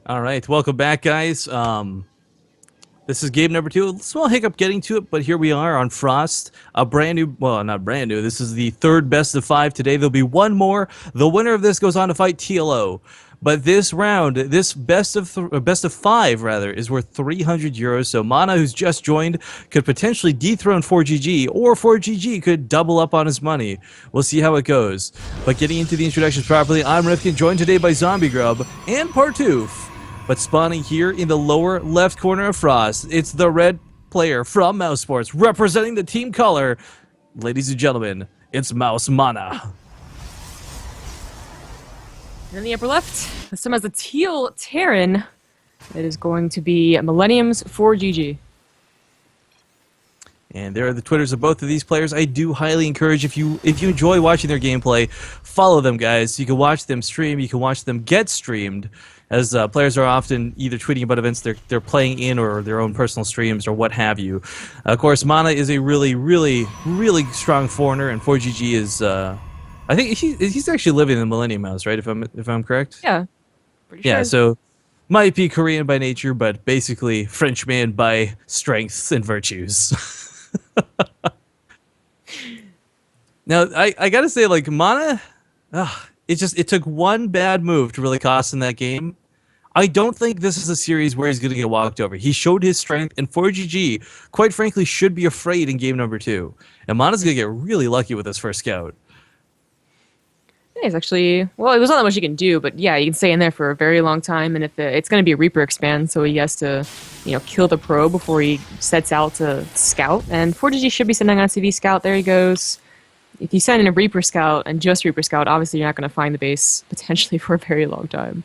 All right, welcome back, guys. This is game number 2. A small hiccup getting to it, but here we are on Frost. A brand new, well, not brand new. This is the third best of 5 today. There'll be one more. The winner of this goes on to fight TLO. But this round, this best of 5 rather, is worth 300 euros. So MaNa, who's just joined, could potentially dethrone ForGG, or ForGG could double up on his money. We'll see how it goes. But getting into the introductions properly, I'm Rifkin, joined today by Zombie Grub and Partoof. But spawning here in the lower left corner of Frost, it's the red player from Mouse Sports, representing the team color. Ladies and gentlemen, it's Mouse MaNa. In the upper left, this time has a teal Terran. It is going to be Millennium's ForGG. And there are the Twitters of both of these players. I do highly encourage, if you enjoy watching their gameplay, follow them, guys. You can watch them stream. You can watch them get streamed, as players are often either tweeting about events they're playing in or their own personal streams or what have you. Of course, MaNa is a really, really, really strong foreigner, and ForGG is, I think he's actually living in the Millennium House, right? If I'm correct. Yeah, pretty sure. Yeah, so might be Korean by nature, but basically Frenchman by strengths and virtues. Now, I gotta say, like, MaNa, it took one bad move to really cost him that game. I don't think this is a series where he's gonna get walked over. He showed his strength, and ForGG, quite frankly, should be afraid in game number 2. And MaNa's gonna get really lucky with his first scout. It's actually, well, there's not that much you can do, but yeah, you can stay in there for a very long time, and if it's going to be a Reaper expand, so he has to, kill the pro before he sets out to scout. And ForGG should be sending on CV scout. There he goes. If you send in a Reaper scout and just Reaper scout, obviously you're not going to find the base potentially for a very long time.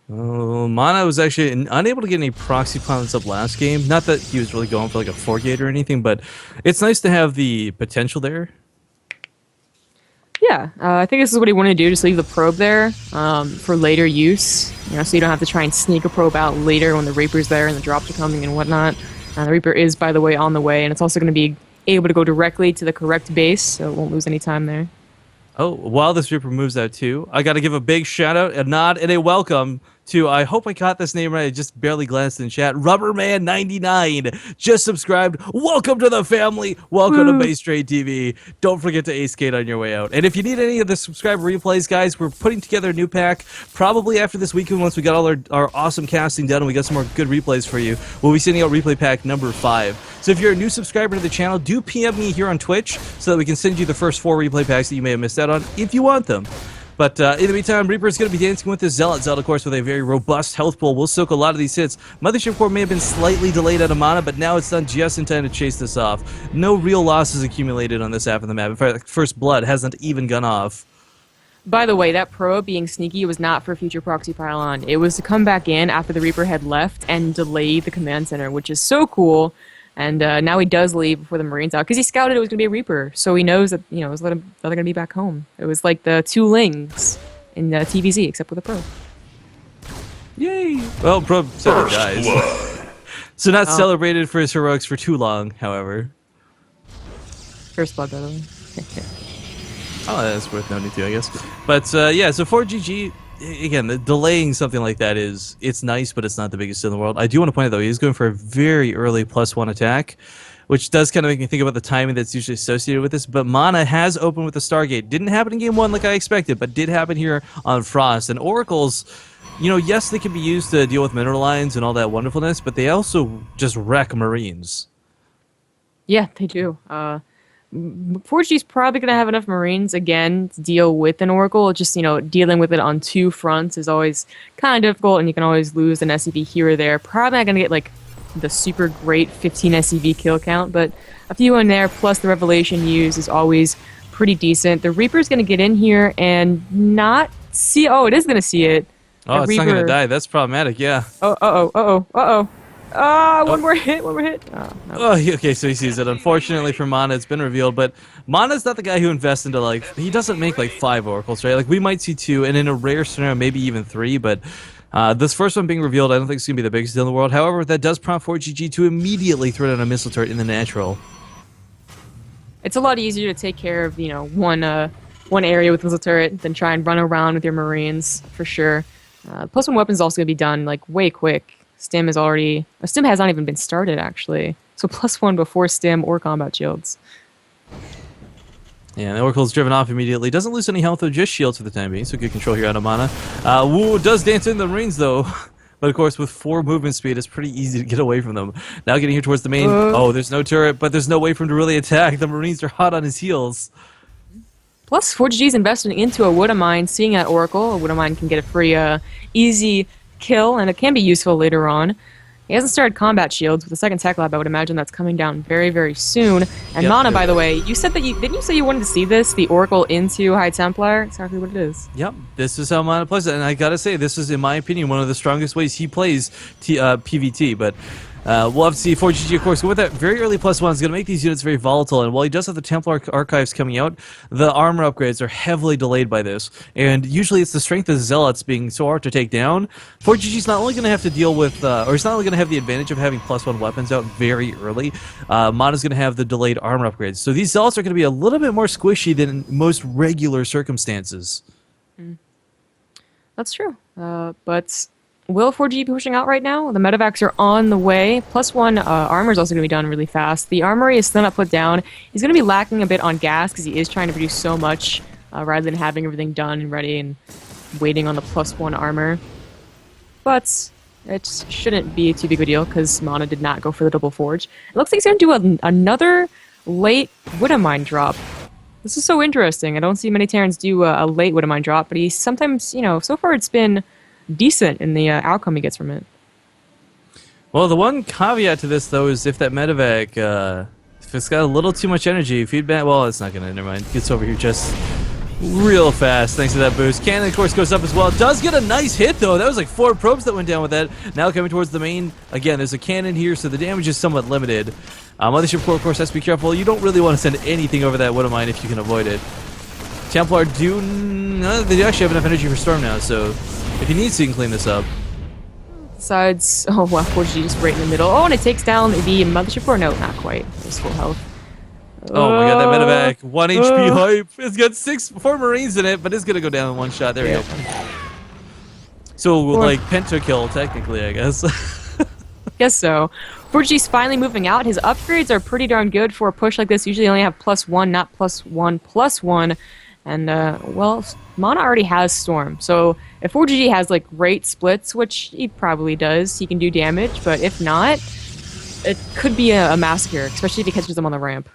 MaNa was actually unable to get any proxy pilots up last game. Not that he was really going for like a 4-gate or anything, but it's nice to have the potential there. Yeah, I think this is what he wanted to do, just leave the probe there for later use, so you don't have to try and sneak a probe out later when the Reaper's there and the drops are coming and whatnot. The Reaper is, by the way, on the way, and it's also going to be able to go directly to the correct base, so it won't lose any time there. Oh, while this Reaper moves out too, I got to give a big shout out, a nod, and a welcome to, I hope I got this name right, I just barely glanced in chat, Rubberman99, just subscribed. Welcome to the family. Welcome to Base Trade TV. Don't forget to ace skate on your way out. And if you need any of the subscriber replays, guys, we're putting together a new pack probably after this weekend once we got all our awesome casting done and we got some more good replays for you. We'll be sending out replay pack number 5. So if you're a new subscriber to the channel, do PM me here on Twitch so that we can send you the first 4 replay packs that you may have missed out on if you want them. But in the meantime, Reaper's going to be dancing with his Zealot. Zealot, of course, with a very robust health pool. Will soak a lot of these hits. Mothership Core may have been slightly delayed out of MaNa, but now it's done just in time to chase this off. No real losses accumulated on this half of the map. In fact, First Blood hasn't even gone off. By the way, that probe being sneaky was not for future proxy pylon. It was to come back in after the Reaper had left and delay the command center, which is so cool. And now he does leave before the Marines out, because he scouted it was going to be a Reaper, so he knows that, they're going to be back home. It was like the 2 Lings in TVZ, except with a Probe. Yay! Well, Probe sadly dies. So not celebrated for his heroics for too long, however. First Blood, by the way. Oh, that's worth noting too, I guess. But yeah, so ForGG, again, delaying something like that it's nice, but it's not the biggest in the world. I do want to point out, though, he's going for a very early +1 attack, which does kind of make me think about the timing that's usually associated with this. But MaNa has opened with the Stargate. Didn't happen in game 1 like I expected, but did happen here on Frost. And Oracles, yes, they can be used to deal with mineral lines and all that wonderfulness, but they also just wreck Marines. Yeah, they do. ForGG's probably going to have enough Marines, again, to deal with an Oracle. Just, dealing with it on 2 fronts is always kind of difficult, and you can always lose an SCV here or there. Probably not going to get, like, the super great 15 SCV kill count, but a few in there, plus the Revelation use is always pretty decent. The Reaper's going to get in here and not see... Oh, it is going to see it. Oh, it's not going to die. That's problematic, yeah. Uh-oh. One more hit. Oh, no. Oh, okay, so he sees it. Unfortunately for MaNa, it's been revealed, but MaNa's not the guy who invests into, like, he doesn't make, like, 5 Oracles, right? Like, we might see 2, and in a rare scenario, maybe even 3, but this first one being revealed, I don't think it's going to be the biggest deal in the world. However, that does prompt ForGG to immediately throw down a missile turret in the natural. It's a lot easier to take care of, one one area with missile turret, then try and run around with your Marines for sure. +1 weapon is also gonna be done like way quick. Stim is already. Stim has not even been started actually. So +1 before Stim or combat shields. Yeah, the Oracle's driven off immediately. Doesn't lose any health, though, just shields for the time being, so good control here out of MaNa. Wu does dance in the Marines, though. But, of course, with 4 movement speed, it's pretty easy to get away from them. Now getting here towards the main. Oh, there's no turret, but there's no way for him to really attack. The Marines are hot on his heels. Plus, ForGG's investing into a Wood of Mine, seeing that Oracle. A Wood of Mine can get a free, easy kill, and it can be useful later on. He hasn't started combat shields with the second tech lab. I would imagine that's coming down very, very soon. And yep, MaNa, by the way, you said that didn't you say you wanted to see this, the Oracle into High Templar? Exactly what it is. Yep, this is how MaNa plays it, and I gotta say, this is, in my opinion, one of the strongest ways he plays PvT. But we'll have to see. ForGG, of course, with that very early +1 is going to make these units very volatile. And while he does have the Templar archives coming out, the armor upgrades are heavily delayed by this. And usually it's the strength of Zealots being so hard to take down. ForGG's not only going to have to deal with, or he's not only going to have the advantage of having +1 weapons out very early, MaNa's going to have the delayed armor upgrades. So these Zealots are going to be a little bit more squishy than in most regular circumstances. That's true. But will ForGG be pushing out right now? The medevacs are on the way. +1 armor is also going to be done really fast. The armory is still not put down. He's going to be lacking a bit on gas because he is trying to produce so much rather than having everything done and ready and waiting on the +1 armor. But it shouldn't be too big of a deal because MaNa did not go for the double forge. It looks like he's going to do another late Wood of Mine drop. This is so interesting. I don't see many Terrans do a late Wood of Mine drop, but he sometimes, so far it's been decent in the outcome he gets from it. Well, the one caveat to this, though, is if that medevac, if it's got a little too much energy, feedback, well, it's not going to, never mind. Gets over here just real fast thanks to that boost. Cannon, of course, goes up as well. Does get a nice hit, though. That was like 4 probes that went down with that. Now coming towards the main. Again, there's a cannon here, so the damage is somewhat limited. Mothership Core, of course, has to be careful. You don't really want to send anything over that Wood of Mine if you can avoid it. Templar they actually have enough energy for Storm now, so if he needs to, he can clean this up. Besides, oh wow, ForGG just right in the middle. Oh, and it takes down the Mothership Core. No, not quite. It's full health. Oh my god, that medevac. 1 HP hype. It's got 4 Marines in it, but it's going to go down in one shot. There we go. So, like, pentakill, technically, I guess. Guess so. ForGG's finally moving out. His upgrades are pretty darn good for a push like this. Usually only have +1, not +1/+1. And, well, MaNa already has Storm. So if ForGG has, like, great splits, which he probably does, he can do damage. But if not, it could be a massacre, especially if he catches them on the ramp.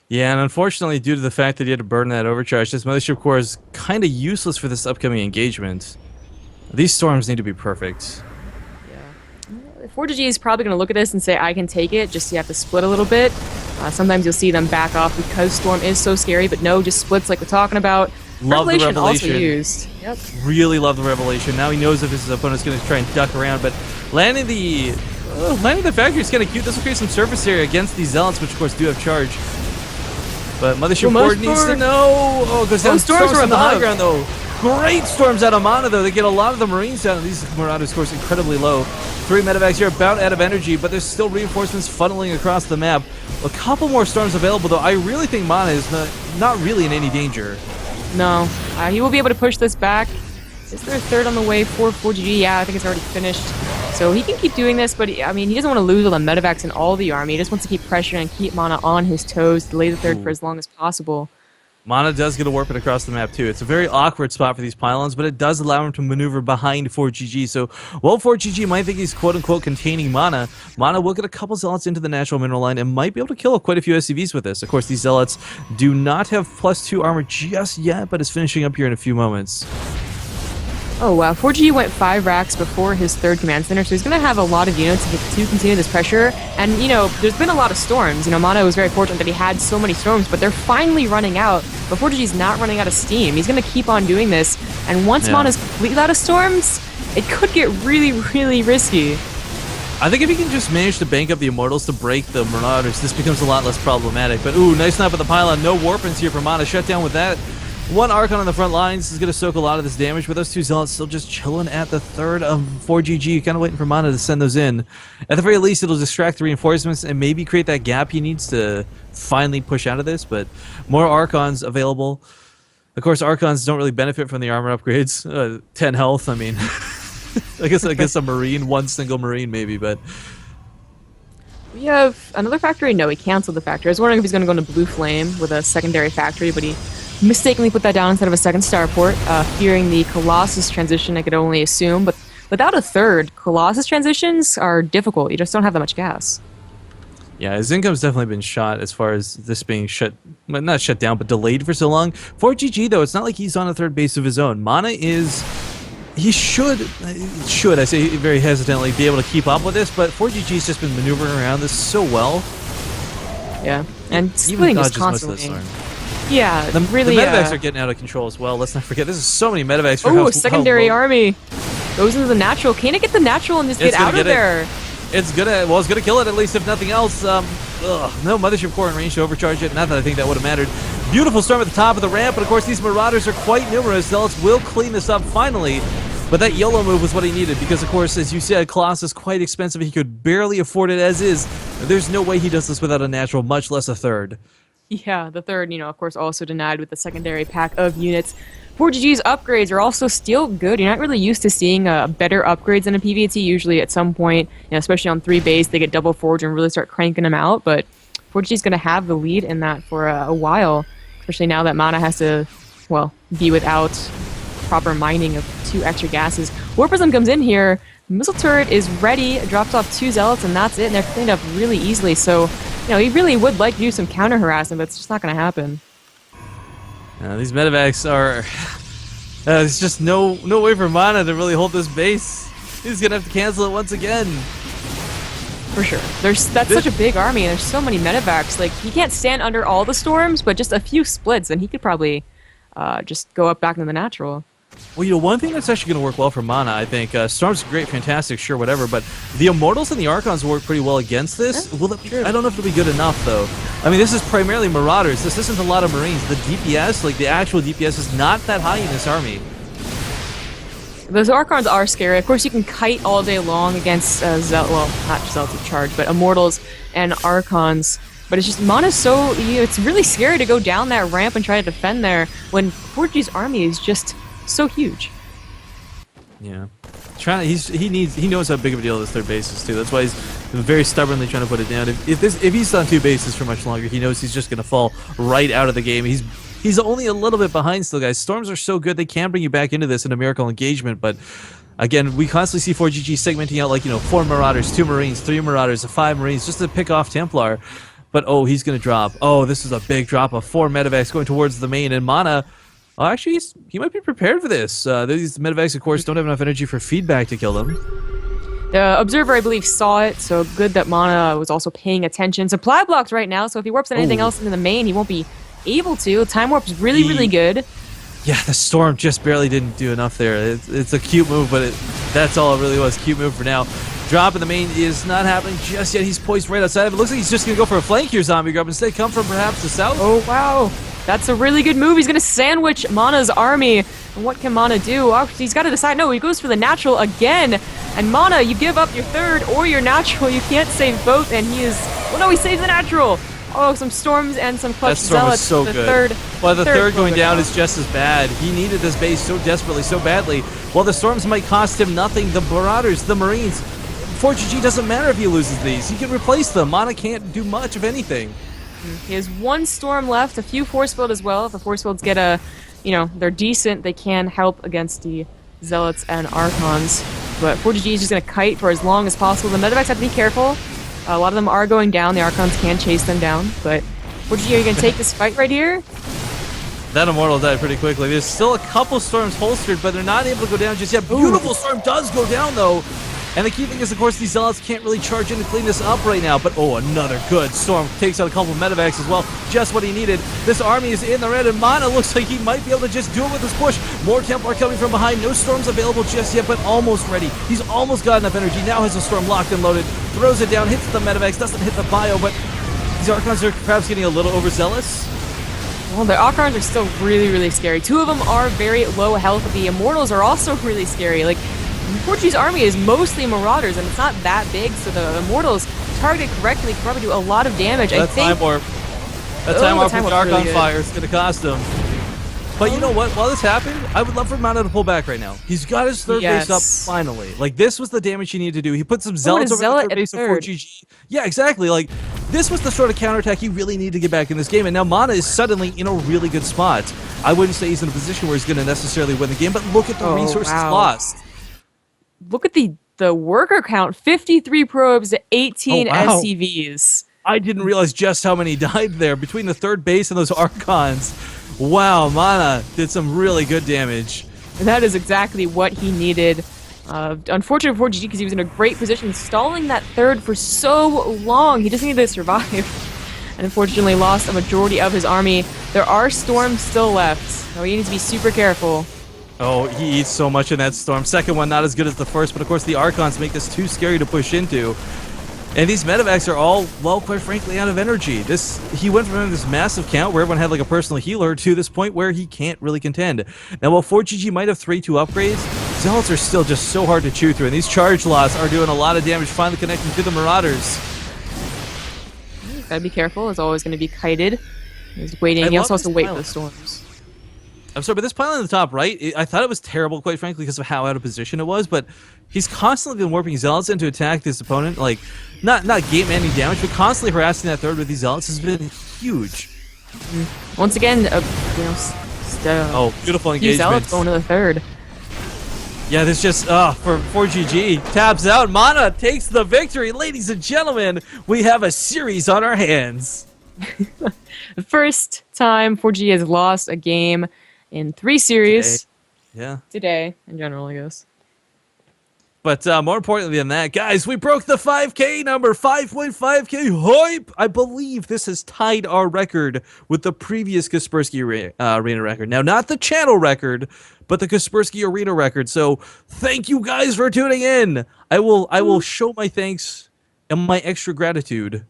Yeah, and unfortunately, due to the fact that he had to burn that overcharge, this Mothership Core is kind of useless for this upcoming engagement. These Storms need to be perfect. Yeah. ForGG is probably going to look at this and say, I can take it, just so you have to split a little bit. Sometimes you'll see them back off because Storm is so scary, but no, just splits like we're talking about. Love the Revelation. Also used. Yep. Really love the Revelation. Now he knows if his opponent's going to try and duck around, but landing the factory is kind of cute. This will create some surface area against these Zealots, which of course do have charge. But Mothership Core needs to know. Oh, because down Storms are on the high ground, though. Great Storms out of MaNa, though. They get a lot of the Marines down, and these Marauders, of course, incredibly low. 3 medevacs here, about out of energy, but there's still reinforcements funneling across the map. A couple more Storms available, though. I really think MaNa is not really in any danger. No. He will be able to push this back. Is there a third on the way for ForGG? Yeah, I think it's already finished. So he can keep doing this, but I mean, he doesn't want to lose all the medevacs in all the army. He just wants to keep pressuring and keep MaNa on his toes, delay the third for as long as possible. MaNa does get a warp it across the map, too. It's a very awkward spot for these pylons, but it does allow him to maneuver behind ForGG. So while ForGG might think he's quote-unquote containing MaNa, MaNa will get a couple Zealots into the natural mineral line and might be able to kill quite a few SCVs with this. Of course, these Zealots do not have +2 armor just yet, but is finishing up here in a few moments. Oh wow, ForGG went 5 racks before his 3rd command center, so he's going to have a lot of units to continue this pressure. And, there's been a lot of Storms. MaNa was very fortunate that he had so many Storms, but they're finally running out. But ForGG's not running out of steam. He's going to keep on doing this. And once MaNa's completely out of Storms, it could get really, really risky. I think if he can just manage to bank up the Immortals to break the Marauders, this becomes a lot less problematic. But, ooh, nice snipe of the pylon. No warpings here for MaNa. Shut down with that. One Archon on the front lines is going to soak a lot of this damage, but those two Zealots still just chilling at the third of ForGG, kind of waiting for MaNa to send those in. At the very least, it'll distract the reinforcements and maybe create that gap he needs to finally push out of this, but more Archons available. Of course, Archons don't really benefit from the armor upgrades. 10 health, I mean, I guess a Marine, one single Marine maybe, but... We have another factory? No, he canceled the factory. I was wondering if he's going to go into Blue Flame with a secondary factory, but he mistakenly put that down instead of a second starport, fearing the Colossus transition, I could only assume. But without a third, Colossus transitions are difficult. You just don't have that much gas. Yeah, his income's definitely been shot as far as this being well, not shut down, but delayed for so long. ForGG, though, it's not like he's on a third base of his own. MaNa is... He should, I say very hesitantly, be able to keep up with this, but ForGG's just been maneuvering around this so well. Yeah, and even splitting just dodges most of constantly. the storm. Yeah, The really. medevacs are getting out of control as well. Let's not forget, there's so many medevacs for Oh, secondary low. army goes into the natural. Can it get the natural and just It's get gonna out get of it. there? It's gonna kill it at least, if nothing else. No Mothership Core in range to overcharge it. Not that I think that would have mattered. Beautiful storm at the top of the ramp, but of course these Marauders are quite numerous. Zealots will clean this up finally. But that YOLO move was what he needed because, of course, as you said, Colossus is quite expensive. He could barely afford it as is. There's no way he does this without a natural, much less a third. Yeah, the third, of course, also denied with the secondary pack of units. 4GG's upgrades are also still good. You're not really used to seeing better upgrades in a PvT. Usually at some point, especially on 3 base, they get double forge and really start cranking them out. But 4GG's going to have the lead in that for a while, especially now that MaNa has to, well, be without proper mining of 2 extra gases. War Prism comes in here. Missile turret is ready. Drops off 2 Zealots, and that's it. And they're cleaned up really easily. So, he really would like to do some counter harassment, but it's just not going to happen. These medevacs are... there's just no way for MaNa to really hold this base. He's going to have to cancel it once again. For sure. That's such a big army, and there's so many medevacs. Like, he can't stand under all the storms, but just a few splits, and he could probably just go up back into the natural. Well, one thing that's actually going to work well for MaNa, I think, Storm's great, fantastic, sure, whatever, but the Immortals and the Archons work pretty well against this. I don't know if it'll be good enough, though. I mean, this is primarily Marauders. This isn't a lot of Marines. The DPS, like the actual DPS, is not that high in this army. Those Archons are scary. Of course, you can kite all day long against well, not just Zealots of Charge, but Immortals and Archons. But it's just, MaNa's so, it's really scary to go down that ramp and try to defend there when 4G's army is just so huge. Yeah, he knows how big of a deal this third base is too. That's why he's very stubbornly trying to put it down. If he's on 2 bases for much longer, he knows he's just going to fall right out of the game. He's only a little bit behind still, guys. Storms are so good they can bring you back into this in a miracle engagement, but again, we constantly see 4GG segmenting out like 4 Marauders, 2 Marines, 3 Marauders, 5 Marines just to pick off Templar. But oh, he's going to drop. Oh, this is a big drop of 4 medevacs going towards the main, and MaNa. Oh, actually, he might be prepared for this. These medevacs, of course, don't have enough energy for feedback to kill them. The Observer, I believe, saw it, so good that MaNa was also paying attention. Supply blocks right now, so if he warps anything else into the main, he won't be able to. Time warp is really, really good. Yeah, the Storm just barely didn't do enough there. It's a cute move, but that's all it really was. Cute move for now. Drop in the main is not happening just yet. He's poised right outside of it. Looks like he's just going to go for a flank here, Zombie Grub. Instead, come from perhaps the south. Oh, wow. That's a really good move. He's going to sandwich MaNa's army. And what can MaNa do? Oh, he's got to decide. No, he goes for the natural again. And MaNa, you give up your third or your natural. You can't save both. And he is... Well, no, he saves the natural. Oh, some storms and some clutch Zealots. That storm is so good. The third going down is just as bad. He needed this base so desperately, so badly. While the storms might cost him nothing, the Marauders, the Marines... 4GG doesn't matter if he loses these. He can replace them. MaNa can't do much of anything. He has 1 storm left, a few force field as well. If the force fields get they're decent, they can help against the Zealots and Archons. But 4GG is just going to kite for as long as possible. The medevacs have to be careful. A lot of them are going down. The Archons can chase them down. But 4GG, are you going to take this fight right here? That Immortal died pretty quickly. There's still a couple storms holstered, but they're not able to go down just yet. Beautiful storm does go down, though. And the key thing is, of course, these Zealots can't really charge in to clean this up right now. But, oh, another good storm. Takes out a couple of medevacs as well. Just what he needed. This army is in the red, and MaNa looks like he might be able to just do it with his push. More Templar coming from behind. No storms available just yet, but almost ready. He's almost got enough energy. Now has a storm locked and loaded. Throws it down, hits the medevacs, doesn't hit the bio, but these Archons are perhaps getting a little overzealous. Well, the Archons are still really, really scary. Two of them are very low health, but the Immortals are also really scary. Like, the Portuguese army is mostly Marauders, and it's not that big, so the Immortals, targeted correctly, can probably do a lot of damage. I think... Time Warp. That time warp with the Archon fire is going to cost him. But you know what? While this happened, I would love for MaNa to pull back right now. He's got his third base up finally. Like, this was the damage he needed to do. He put some Zealots over the third base of ForGG. Yeah, exactly. Like, this was the sort of counterattack he really needed to get back in this game. And now MaNa is suddenly in a really good spot. I wouldn't say he's in a position where he's going to necessarily win the game, but look at the resources lost. Look at the worker count. 53 probes, 18 SCVs. I didn't realize just how many died there between the third base and those Archons. Wow, MaNa did some really good damage. That is exactly what he needed. Unfortunate for ForGG because he was in a great position, stalling that third for so long. He just needed to survive. And unfortunately lost a majority of his army. There are storms still left, so he needs to be super careful. Oh, he eats so much in that storm. Second one, not as good as the first, but of course the Archons make this too scary to push into. And these medevacs are all, well, quite frankly, out of energy. He went from having this massive count where everyone had like a personal healer to this point where he can't really contend. Now, while ForGG might have 3-2 upgrades, Zealots are still just so hard to chew through, and these charge lots are doing a lot of damage, finally connecting to the Marauders. Gotta be careful. It's always going to be kited. He's waiting. He also has to wait for the storms. I'm sorry, but this pylon on the top right, I thought it was terrible, quite frankly, because of how out of position it was, but he's constantly been warping Zealots in to attack this opponent, like, not game-ending damage, but constantly harassing that third with these Zealots has been huge. Once again, beautiful engagement. Zealots going to the third. Yeah, this just, for ForGG, taps out, MaNa takes the victory. Ladies and gentlemen, we have a series on our hands. The first time ForGG has lost a game in 3 series. Today, in general, I guess. But more importantly than that, guys, we broke the 5K number, 5.5K hype. I believe this has tied our record with the previous Kaspersky Arena record. Now, not the channel record, but the Kaspersky Arena record. So thank you guys for tuning in. I will show my thanks and my extra gratitude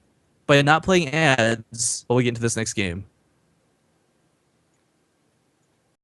by not playing ads while we get into this next game.